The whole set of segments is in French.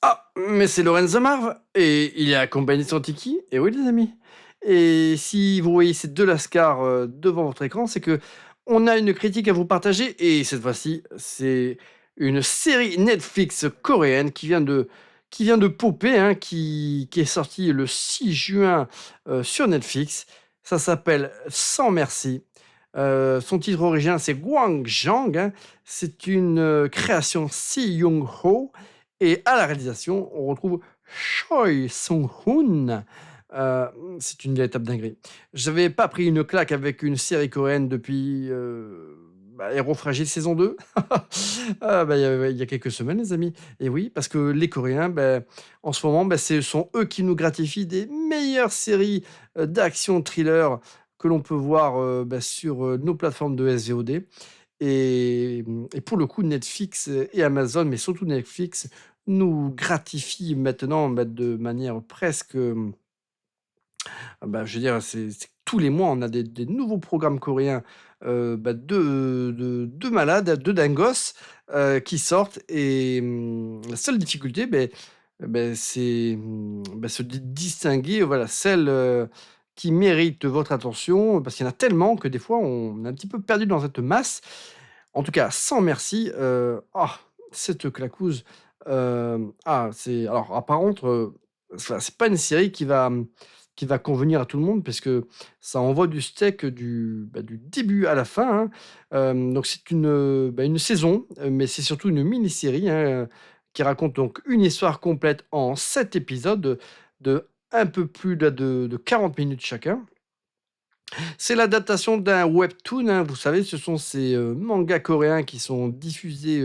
Ah, mais c'est Lorenzo Marv et il est accompagné de son Tiki. Et oui, les amis. Et si vous voyez ces deux lascars devant votre écran, c'est que on a une critique à vous partager. Et cette fois-ci, c'est une série Netflix coréenne qui vient de popper, hein, qui est sortie le 6 juin sur Netflix. Ça s'appelle Sans merci. Son titre original, c'est Gwangjang, hein. C'est une création Si Young-ho. Et à la réalisation, on retrouve Choi Sung-hoon. Euh, c'est une véritable dinguerie. J'avais pas pris une claque avec une série coréenne depuis Héros Fragile saison 2. Il y a quelques semaines, les amis. Et oui, parce que les Coréens, en ce moment, ce sont eux qui nous gratifient des meilleures séries d'action thriller que l'on peut voir sur nos plateformes de SVOD. Et pour le coup, Netflix et Amazon, mais surtout Netflix, nous gratifient maintenant de manière presque, je veux dire, c'est tous les mois, on a des nouveaux programmes coréens de malades, de dingos qui sortent. Et la seule difficulté, c'est se distinguer, voilà, celle qui mérite votre attention, parce qu'il y en a tellement que des fois, on est un petit peu perdu dans cette masse. En tout cas, sans merci, cette claquouze, par contre, c'est pas une série qui va convenir à tout le monde parce que ça envoie du steak du début à la fin, hein. Donc c'est une saison, mais c'est surtout une mini-série, hein, qui raconte donc une histoire complète en 7 épisodes de un peu plus de 40 minutes chacun. C'est l'adaptation d'un webtoon, hein. Vous savez, ce sont ces mangas coréens qui sont diffusés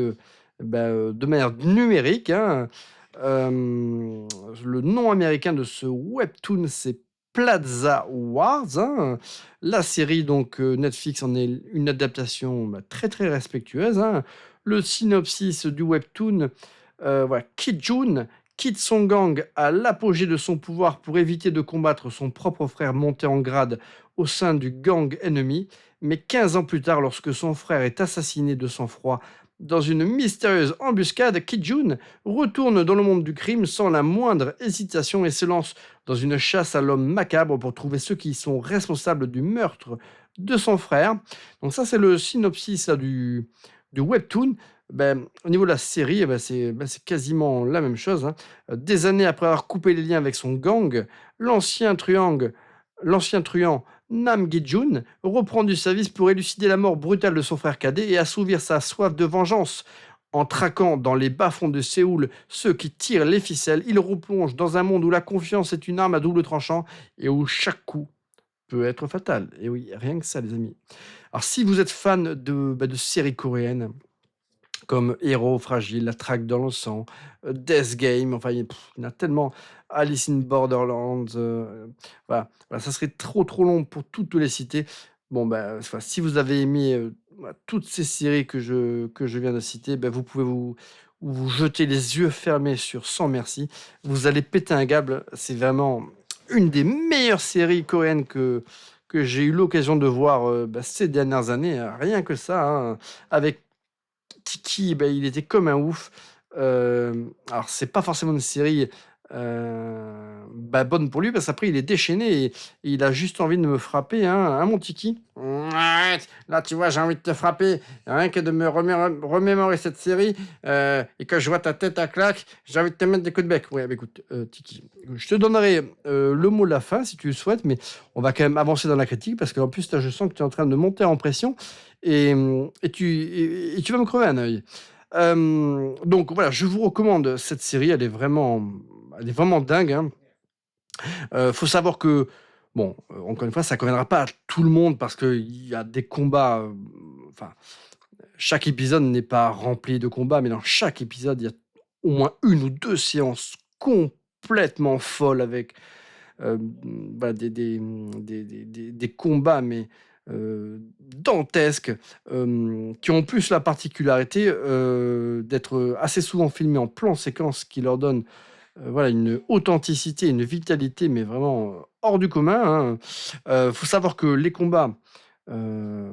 de manière numérique, hein. Le nom américain de ce webtoon, c'est Plaza Wars, hein. La série, donc Netflix, en est une adaptation très très respectueuse, hein. Le synopsis du webtoon, voilà, Ki-jun quitte son gang à l'apogée de son pouvoir pour éviter de combattre son propre frère monté en grade au sein du gang ennemi, mais 15 ans plus tard, lorsque son frère est assassiné de sang-froid dans une mystérieuse embuscade, Ki-jun retourne dans le monde du crime sans la moindre hésitation et se lance dans une chasse à l'homme macabre pour trouver ceux qui sont responsables du meurtre de son frère. Donc ça, c'est le synopsis là, du webtoon. Au niveau de la série, c'est quasiment la même chose, hein. Des années après avoir coupé les liens avec son gang, l'ancien truand Nam Gi-jun reprend du service pour élucider la mort brutale de son frère cadet et assouvir sa soif de vengeance. En traquant dans les bas-fonds de Séoul ceux qui tirent les ficelles, il replonge dans un monde où la confiance est une arme à double tranchant et où chaque coup peut être fatal. Et oui, rien que ça, les amis. Alors, si vous êtes fan de séries coréennes, comme Héros Fragile, La Traque dans le sang, Death Game, enfin, il y en a tellement. Alice in Borderlands, voilà, ça serait trop, trop long pour toutes les citer. Bon, si vous avez aimé toutes ces séries que je viens de citer, vous pouvez vous jeter les yeux fermés sur Sans Merci. Vous allez péter un câble. C'est vraiment une des meilleures séries coréennes que j'ai eu l'occasion de voir ces dernières années. Rien que ça, hein, avec Tiki, il était comme un ouf. Alors, c'est pas forcément une série bonne pour lui, parce qu'après, il est déchaîné et il a juste envie de me frapper, hein, mon Tiki. Arrête. Là, tu vois, j'ai envie de te frapper. Rien que de me remémorer cette série et que je vois ta tête à claque, j'ai envie de te mettre des coups de bec. Ouais, écoute, Tiki, je te donnerai le mot de la fin si tu le souhaites, mais on va quand même avancer dans la critique parce qu'en plus, là, je sens que tu es en train de monter en pression et tu vas me crever un œil. Donc voilà, je vous recommande cette série, elle est vraiment dingue, hein. Faut savoir que, bon, encore une fois, ça ne conviendra pas à tout le monde parce qu'il y a des combats, enfin, chaque épisode n'est pas rempli de combats, mais dans chaque épisode, il y a au moins une ou deux séances complètement folles avec des combats, mais dantesques, qui ont en plus la particularité d'être assez souvent filmés en plan séquence, qui leur donne voilà, une authenticité, une vitalité, mais vraiment hors du commun, hein. Faut savoir que les combats heu,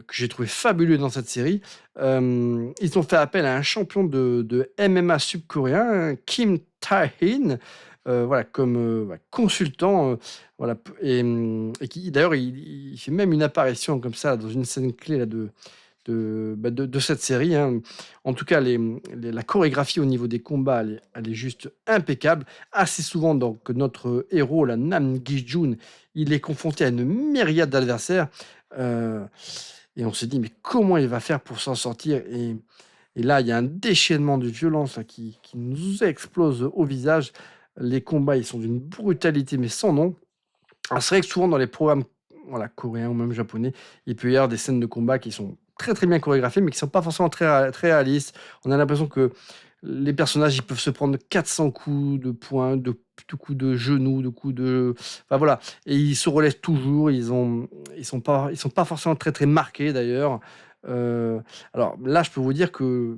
que j'ai trouvé fabuleux dans cette série. Ils ont fait appel à un champion de MMA sud-coréen, Kim Tae-in, voilà, comme, bah, consultant, voilà, et qui d'ailleurs il fait même une apparition comme ça dans une scène clé là de cette série, hein. En tout cas, la chorégraphie au niveau des combats, elle est juste impeccable. Assez souvent, donc, notre héros, la Nam Gi-jun, il est confronté à une myriade d'adversaires, heu et on se dit: «Mais comment il va faire pour s'en sortir?» Et là, il y a un déchaînement de violence là qui nous explose au visage. Les combats, ils sont d'une brutalité, mais sans nom. Alors c'est vrai que souvent dans les programmes, voilà, coréens ou même japonais, il peut y avoir des scènes de combat qui sont très, très bien chorégraphiées, mais qui sont pas forcément très réalistes. On a l'impression que les personnages, ils peuvent se prendre 400 coups de poing, de coups de genoux, de coups de enfin voilà, et ils se relèvent toujours, ils sont pas forcément très, très marqués d'ailleurs. Heu, alors là, je peux vous dire que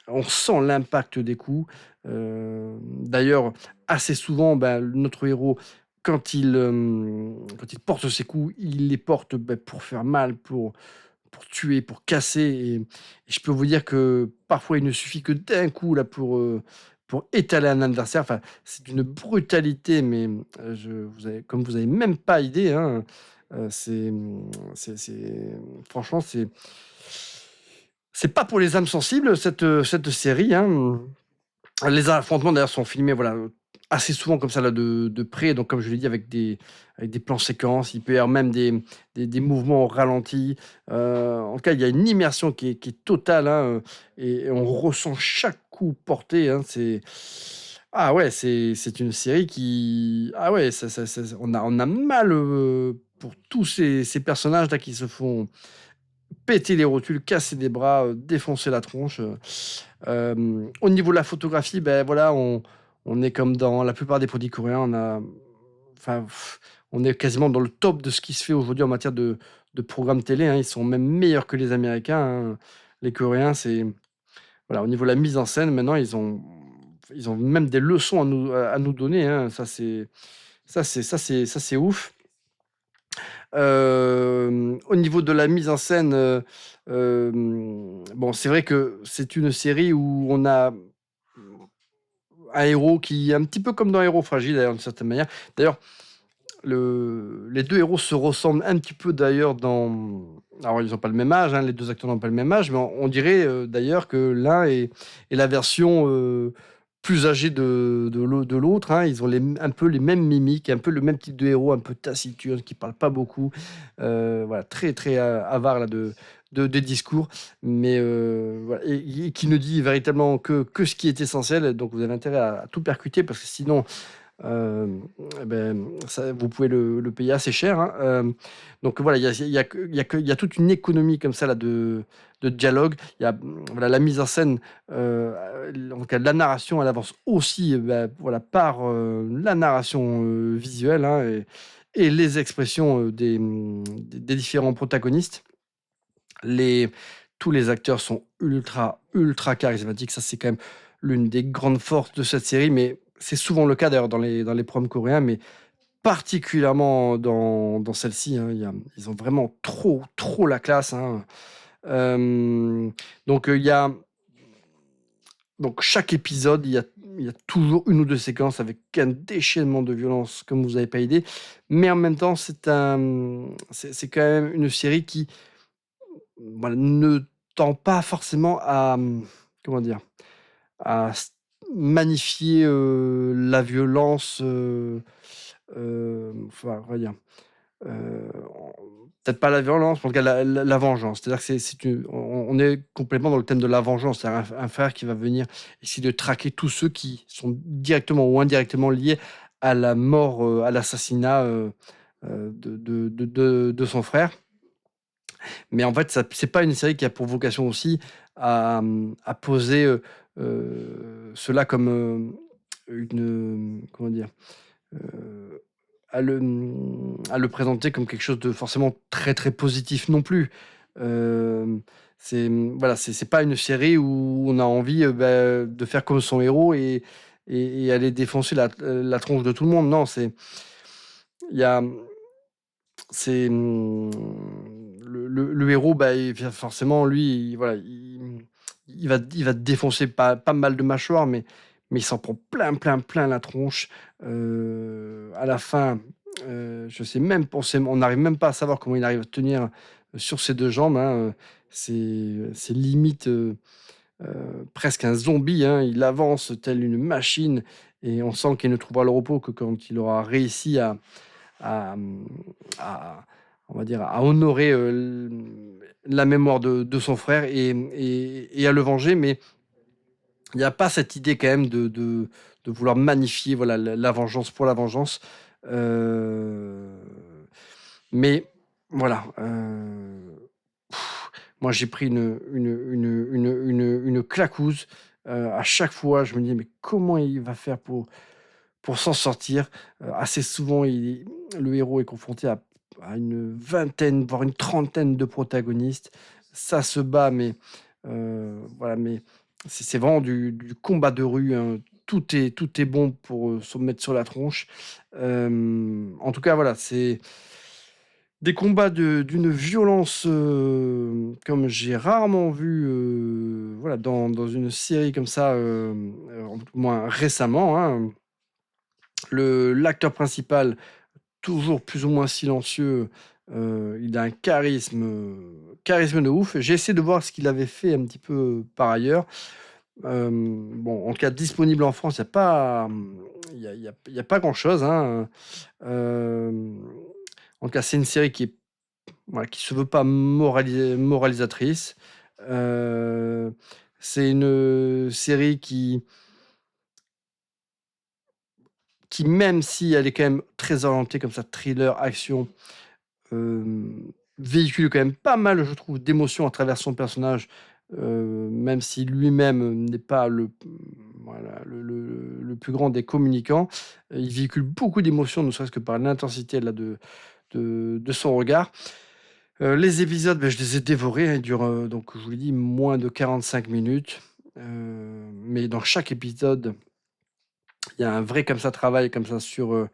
on sent l'impact des coups. D'ailleurs, assez souvent, bah, notre héros quand il porte ses coups, il les porte, bah, pour faire mal, pour tuer, pour casser, et je peux vous dire que parfois il ne suffit que d'un coup là pour étaler un adversaire. Enfin, c'est d'une brutalité, mais je vous avez même pas idée, hein. C'est franchement, c'est pas pour les âmes sensibles cette série, hein. Les affrontements d'ailleurs sont filmés, voilà, assez souvent comme ça là de près, donc comme je l'ai dit avec des plans séquences. Il peut y avoir même des mouvements au ralenti. En tout cas, il y a une immersion qui est totale, hein, et on ressent chaque coup porté, hein. Ah ouais, c'est une série qui ah ouais, ça on a mal, pour tous ces personnages là qui se font péter les rotules, casser des bras, défoncer la tronche. Au niveau de la photographie, ben voilà, on est comme dans la plupart des produits coréens, enfin, on est quasiment dans le top de ce qui se fait aujourd'hui en matière de programmes télé, hein. Ils sont même meilleurs que les Américains, hein. Les Coréens, c'est voilà, au niveau de la mise en scène, maintenant, ils ont même des leçons à nous donner, hein. Ça, c'est ouf. Au niveau de la mise en scène, bon, c'est vrai que c'est une série où on a un héros qui est un petit peu comme dans Héros Fragile d'ailleurs, d'une certaine manière. D'ailleurs, les 2 héros se ressemblent un petit peu d'ailleurs alors ils ont pas le même âge, hein, les 2 acteurs n'ont pas le même âge, mais on dirait, d'ailleurs que l'un est la version, plus âgée de l'autre, hein. Ils ont un peu les mêmes mimiques, un peu le même type de héros, un peu taciturne, qui parle pas beaucoup, voilà, très, très, avare là de discours, mais voilà, et qui ne dit véritablement que ce qui est essentiel. Donc vous avez intérêt à tout percuter parce que sinon, Hem, et ça vous pouvez le payer assez cher, hein. Donc voilà, il y a toute une économie comme ça là de dialogue. Il y a, voilà, la mise en scène, donc la narration, elle avance aussi, voilà, par, la narration, visuelle, hein, et les expressions, des différents protagonistes. Les Tous les acteurs sont ultra, ultra charismatiques. Ça, c'est quand même l'une des grandes forces de cette série, mais c'est souvent le cas d'ailleurs dans les programmes coréens, mais particulièrement dans celle-ci, hein. Ils ont vraiment trop, trop la classe, hein. Donc, il y a donc chaque épisode, il y a toujours une ou 2 séquences avec un déchaînement de violence comme vous avez pas idée, mais en même temps, c'est quand même une série qui, voilà, ne tend pas forcément à, comment dire? À magnifier, la violence, enfin, on va dire, en peut-être pas la violence, mais en tout cas la vengeance. C'est-à-dire que c'est une on est complètement dans le thème de la vengeance. C'est un frère qui va venir essayer de traquer tous ceux qui sont directement ou indirectement liés à la mort, à l'assassinat, de son frère. Mais en fait, ça c'est pas une série qui a pour vocation aussi à poser, cela comme, comment dire? Heu, à le présenter comme quelque chose de forcément très, très positif non plus. Voilà, c'est pas une série où on a envie, de faire comme son héros et aller défoncer la tronche de tout le monde. Non, il y a, c'est, le héros, bah, forcément, lui, voilà, il va défoncer pas mal de mâchoires, mais il s'en prend plein, plein, plein la tronche. À la fin, je sais même, on n'arrive même pas à savoir comment il arrive à tenir sur ses deux jambes, hein. C'est limite presque un zombie, hein. Il avance tel une machine et on sent qu'il ne trouvera le repos que quand il aura réussi à, à on va dire, à honorer, la mémoire de son frère et à le venger. Mais il n'y a pas cette idée quand même de vouloir magnifier, voilà, la vengeance pour la vengeance. Heu, mais voilà, moi j'ai pris une claquouse. À chaque fois, je me dis: «Mais comment il va faire pour s'en sortir?» Assez souvent, le héros est confronté à une vingtaine, voire une trentaine de protagonistes. Ça se bat, mais voilà, mais c'est vraiment du combat de rue, hein. Tout est bon pour, se mettre sur la tronche. En tout cas, voilà, c'est des combats d'une violence, comme j'ai rarement vu, voilà, dans une série comme ça, en tout moins récemment, hein. L'acteur principal, toujours plus ou moins silencieux, il a un charisme de ouf. J'ai essayé de voir ce qu'il avait fait un petit peu par ailleurs. Bon, en tout cas disponible en France, il y a pas, il y a pas grand-chose, hein. En tout cas, c'est une série qui est, voilà, qui se veut pas moralisatrice. Heu, c'est une série qui, même si elle est quand même très orientée comme ça, thriller, action, véhicule quand même pas mal, je trouve, d'émotions à travers son personnage, même si lui-même n'est pas voilà, le plus grand des communicants. Il véhicule beaucoup d'émotions, ne serait-ce que par l'intensité là de son regard. Les épisodes, beh, je les ai dévorés, hein, ils durent, donc je vous l'ai dit, moins de 45 minutes, mais dans chaque épisode il y a un vrai comme ça travail comme ça sur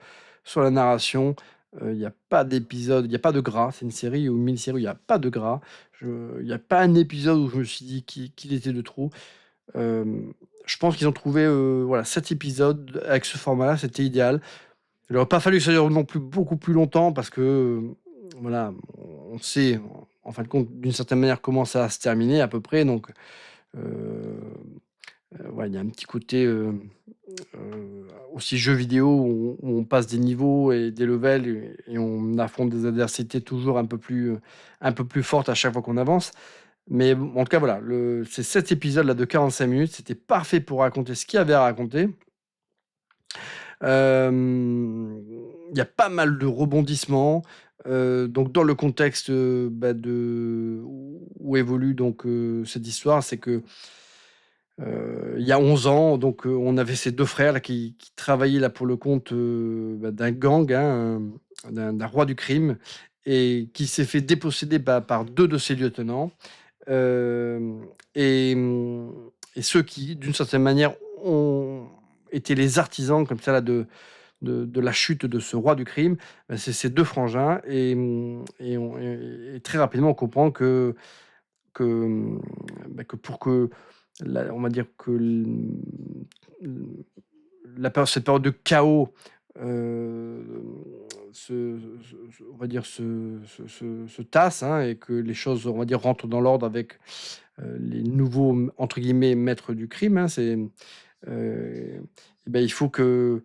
la narration. Il y a pas d'épisode, il y a pas de gras. C'est une série ou une mini-série où il y a pas de gras. Il y a pas un épisode où je me suis dit qu'il était de trop. Je pense qu'ils ont trouvé, voilà, 7 épisodes avec ce format-là, c'était idéal. Il aurait pas fallu que ça dure non plus beaucoup plus longtemps parce que, voilà, on sait en fin de compte, d'une certaine manière, comment ça va se terminer à peu près. Donc, heu ouais, il y a un petit côté, aussi jeu vidéo où on passe des niveaux et des levels et on affronte des adversités toujours un peu plus fortes à chaque fois qu'on avance. Mais bon, en tout cas, voilà, ces 7 épisodes-là de 45 minutes, c'était parfait pour raconter ce qu'il y avait à raconter. Hem, il y a pas mal de rebondissements, donc dans le contexte, bah, où évolue donc cette histoire, c'est que il y a 11 ans, donc on avait ces 2 frères là qui travaillaient là pour le compte, bah, d'un gang, hein, d'un roi du crime et qui s'est fait déposséder, bah, par 2 de ses lieutenants. Hem et ceux qui, d'une certaine manière, ont été les artisans comme ça là de la chute de ce roi du crime, bah, c'est ces 2 frangins et très rapidement on comprend que, bah, que pour que on va dire que cette période de chaos, heu, on va dire se tasse, hein, et que les choses, on va dire, rentrent dans l'ordre avec, les nouveaux, entre guillemets «maîtres du crime», hein. Et bah, il faut que,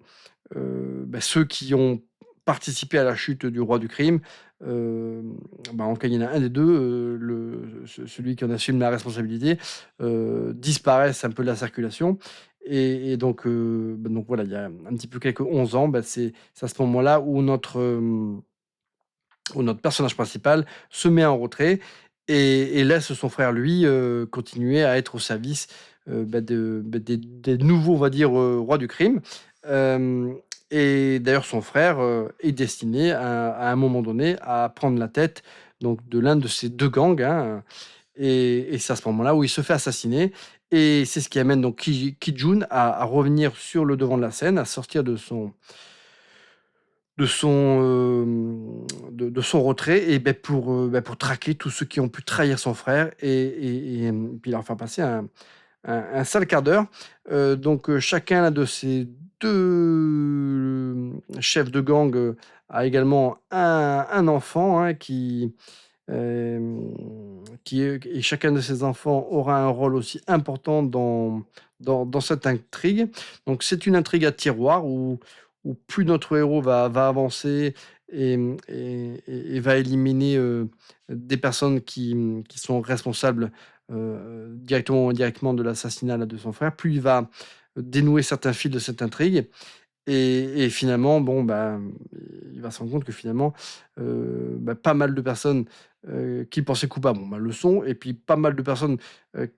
bah, ceux qui ont participé à la chute du roi du crime, bah, en tout cas, il y en a un des 2, celui qui en assume la responsabilité, disparaissent un peu de la circulation et donc donc voilà, il y a un petit peu quelques 11 ans, bah, c'est à ce moment-là où notre personnage principal se met en retrait et laisse son frère, lui, continuer à être au service, bah, des nouveaux, on va dire, rois du crime. Hem et d'ailleurs son frère, est destiné à un moment donné à prendre la tête donc de l'un de ces 2 gangs, hein, et c'est à ce moment-là où il se fait assassiner et c'est ce qui amène donc Ki-jun à revenir sur le devant de la scène, à sortir de son, de son retrait et pour traquer tous ceux qui ont pu trahir son frère puis leur faire passer un sale quart d'heure. Chacun là de ces 2 chefs de gang, a également un enfant, hein, et chacun de ces enfants aura un rôle aussi important dans cette intrigue. Donc c'est une intrigue à tiroir où plus notre héros va avancer et va éliminer, des personnes qui sont responsables, directement ou indirectement de l'assassinat là de son frère, plus il va dénouer certains fils de cette intrigue et finalement, bon, il va se rendre compte que finalement, pas mal de personnes, qu'il pensait coupables, le sont et puis pas mal de personnes,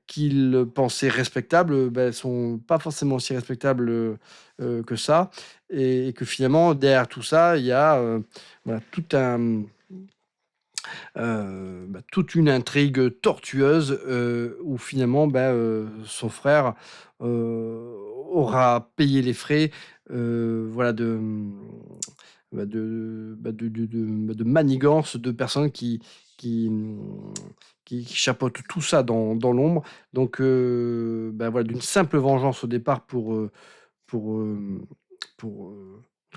qu'il pensait respectables, sont pas forcément aussi respectables, que ça et que finalement derrière tout ça, il y a, tout toute une intrigue tortueuse, où finalement, son frère, aura payé les frais, voilà de manigance de personnes qui, mmh, qui chapeautent tout ça dans l'ombre. Voilà, d'une simple vengeance au départ pour, pour,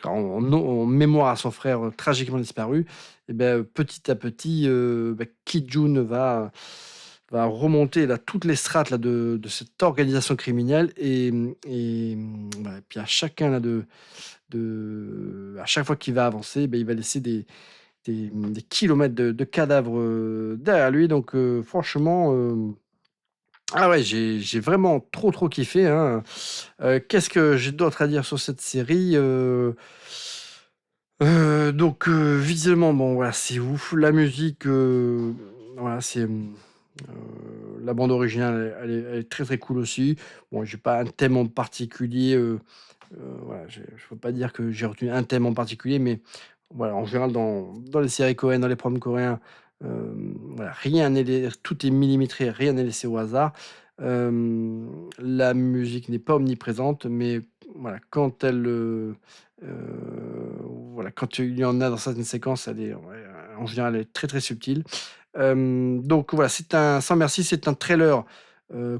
en mémoire à son frère, tragiquement disparu petit à petit, Ki Jun va remonter là toutes les strates là de cette organisation criminelle et puis à chacun là à chaque fois qu'il va avancer, il va laisser des kilomètres de cadavres, derrière lui franchement, ah ouais, j'ai vraiment trop kiffé, hein. Qu'est-ce que j'ai d'autre à dire sur cette série? Visuellement, bon, voilà, c'est ouf. La musique, voilà, la bande originale, elle est très, très cool aussi. Bon, j'ai pas un thème en particulier, voilà, je peux pas dire que j'ai retenu un thème en particulier, mais voilà, en général, dans les séries coréennes, dans les programmes coréens, voilà, rien n'est lai tout est millimétré, rien n'est laissé au hasard. La musique n'est pas omniprésente, mais voilà, voilà, quand il y en a dans certaines séquences, elle est ouais, en général, elle est très, très subtile. Voilà, sans merci, c'est un trailer,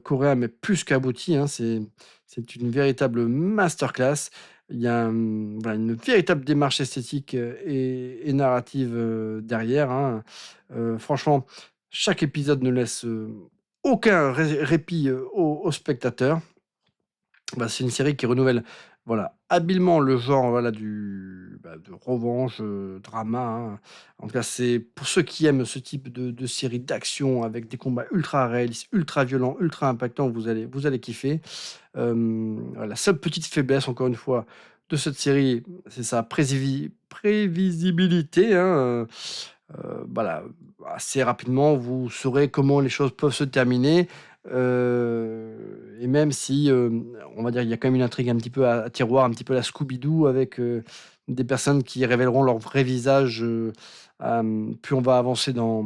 coréen, mais plus qu'abouti, hein. C'est une véritable masterclass. Il y a, voilà, une véritable démarche esthétique, et narrative, derrière, hein. Franchement, chaque épisode ne laisse, aucun répit, aux spectateurs. C'est une série qui renouvelle, voilà, habilement le genre, voilà, de revanche, drama, hein. En tout cas, c'est pour ceux qui aiment ce type de série d'action avec des combats ultra réalistes, ultra violents, ultra impactants, vous allez kiffer. La seule petite faiblesse, encore une fois, de cette série, c'est sa prévisibilité, hein, voilà, assez rapidement, vous saurez comment les choses peuvent se terminer, et même si, on va dire, il y a quand même une intrigue un petit peu à tiroir, un petit peu à la Scooby-Doo avec, des personnes qui révéleront leur vrai visage, plus on va avancer dans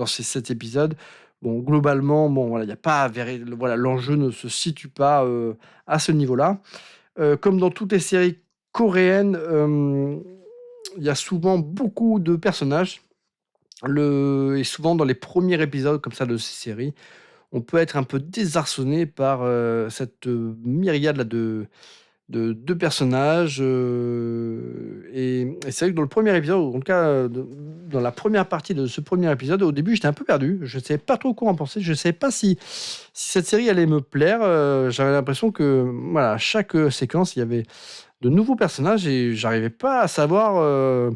ces 7 épisodes. Bon, globalement, bon, voilà, il y a pas voilà, l'enjeu ne se situe pas, à ce niveau-là. Comme dans toutes les séries coréennes, il y a souvent beaucoup de personnages. Et souvent dans les premiers épisodes comme ça de ces séries, on peut être un peu désarçonné par, cette, myriade là de personnages, et c'est vrai que dans le premier épisode, ou en tout cas, dans la première partie de ce premier épisode, au début, j'étais un peu perdu. Je ne savais pas trop quoi en penser. Je ne savais pas si cette série allait me plaire. J'avais l'impression que, voilà, à chaque, séquence, il y avait de nouveaux personnages et j'arrivais pas à savoir,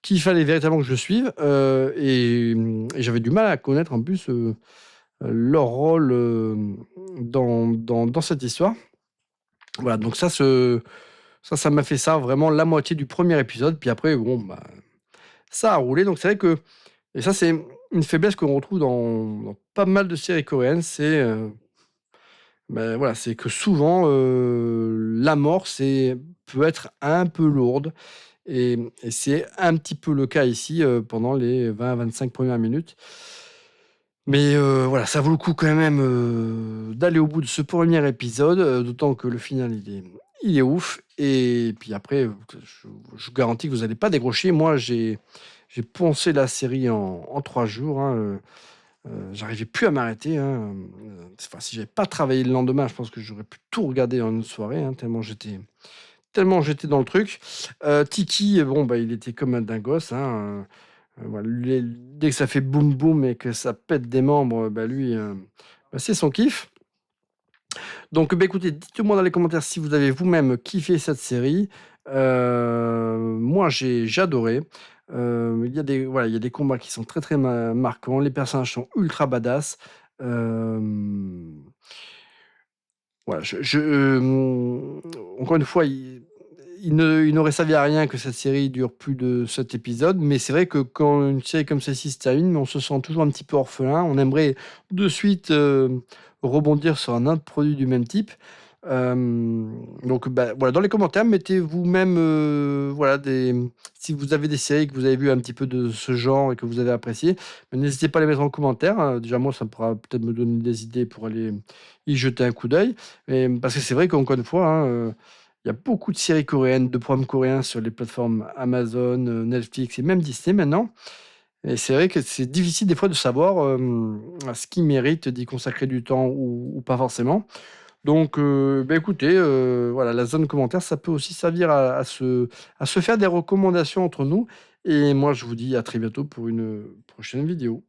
qui il fallait véritablement que je suive, et j'avais du mal à connaître en plus, leur rôle, dans cette histoire. Voilà, donc ça m'a fait ça vraiment la moitié du premier épisode, puis après bon, ça a roulé. Donc c'est vrai que et ça c'est une faiblesse qu'on retrouve dans pas mal de séries coréennes, voilà, c'est que souvent, la mort peut être un peu lourde et c'est un petit peu le cas ici, pendant les 20-25 premières minutes. Mais voilà, ça vaut le coup quand même, d'aller au bout de ce premier épisode, d'autant que le final, il est ouf et puis après, je vous garantis que vous allez pas décrocher. Moi, j'ai poncé la série en 3 jours, hein, j'arrivais plus à m'arrêter, hein, enfin, si j'avais pas travaillé le lendemain, je pense que j'aurais pu tout regarder en une soirée, hein, tellement j'étais dans le truc. Tiki, bon, bah, il était comme un dingos, hein, voilà, dès que ça fait boum boum et que ça pète des membres, bah, lui, bah, c'est son kiff. Donc, bah, écoutez, dites-moi dans les commentaires si vous avez vous-même kiffé cette série. Moi, j'ai adoré. Il y a des combats qui sont très, très marquants. Les personnages sont ultra badass. Hem, voilà, encore une fois, il n'aurait servi à rien que cette série dure plus de 7 épisodes, mais c'est vrai que quand une série comme celle-ci se termine, on se sent toujours un petit peu orphelin. On aimerait de suite, rebondir sur un autre produit du même type. Donc bah, voilà, dans les commentaires, mettez vous-même, voilà, si vous avez des séries que vous avez vues un petit peu de ce genre et que vous avez appréciées, n'hésitez pas à les mettre en commentaire, déjà moi, ça pourra peut-être me donner des idées pour aller y jeter un coup d'œil. Parce que c'est vrai qu'encore une fois, hein, il y a beaucoup de séries coréennes, de programmes coréens sur les plateformes Amazon, Netflix et même Disney maintenant. Et c'est vrai que c'est difficile des fois de savoir ce qui mérite d'y consacrer du temps ou pas forcément. Donc, bah, écoutez, voilà, la zone commentaire, ça peut aussi servir à se faire des recommandations entre nous. Et moi, je vous dis à très bientôt pour une prochaine vidéo.